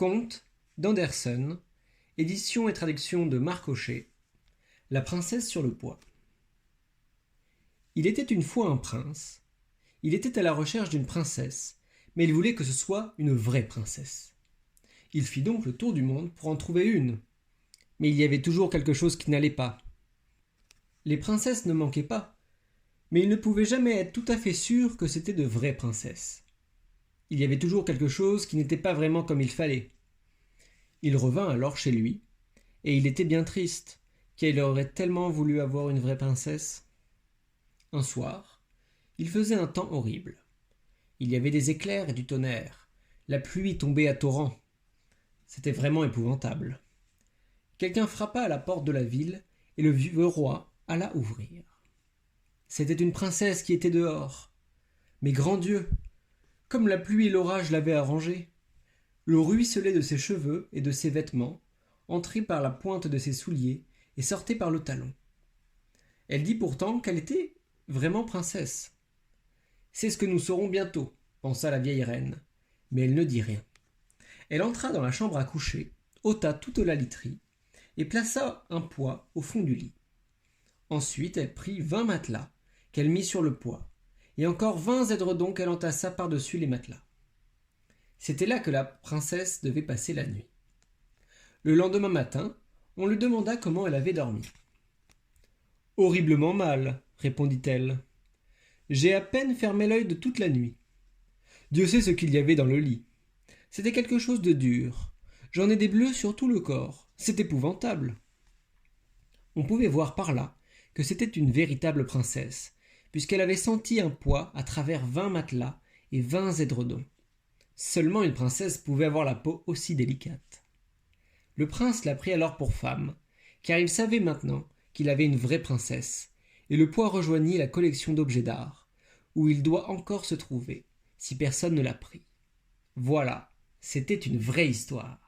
Conte d'Andersen, édition et traduction de Marc Hocher, La princesse sur le poids. Il était une fois un prince. Il était à la recherche d'une princesse, mais il voulait que ce soit une vraie princesse. Il fit donc le tour du monde pour en trouver une. Mais il y avait toujours quelque chose qui n'allait pas. Les princesses ne manquaient pas, mais il ne pouvait jamais être tout à fait sûr que c'était de vraies princesses. Il y avait toujours quelque chose qui n'était pas vraiment comme il fallait. Il revint alors chez lui, et il était bien triste, car il aurait tellement voulu avoir une vraie princesse. Un soir, il faisait un temps horrible. Il y avait des éclairs et du tonnerre. La pluie tombait à torrents. C'était vraiment épouvantable. Quelqu'un frappa à la porte de la ville, et le vieux roi alla ouvrir. C'était une princesse qui était dehors. Mais grand Dieu! Comme la pluie et l'orage l'avaient arrangée. L'eau ruisselait de ses cheveux et de ses vêtements, entrait par la pointe de ses souliers et sortait par le talon. Elle dit pourtant qu'elle était vraiment princesse. C'est ce que nous saurons bientôt, pensa la vieille reine, mais elle ne dit rien. Elle entra dans la chambre à coucher, ôta toute la literie et plaça un poids au fond du lit. Ensuite, elle prit 20 matelas qu'elle mit sur le poids, et encore 20 édredons qu'elle entassa par-dessus les matelas. C'était là que la princesse devait passer la nuit. Le lendemain matin, on lui demanda comment elle avait dormi. « Horriblement mal, répondit-elle. J'ai à peine fermé l'œil de toute la nuit. Dieu sait ce qu'il y avait dans le lit. C'était quelque chose de dur. J'en ai des bleus sur tout le corps. C'est épouvantable. » On pouvait voir par là que c'était une véritable princesse, puisqu'elle avait senti un poids à travers 20 matelas et 20 édredons. Seulement une princesse pouvait avoir la peau aussi délicate. Le prince la prit alors pour femme, car il savait maintenant qu'il avait une vraie princesse, et le poids rejoignit la collection d'objets d'art, où il doit encore se trouver, si personne ne l'a pris. Voilà, c'était une vraie histoire.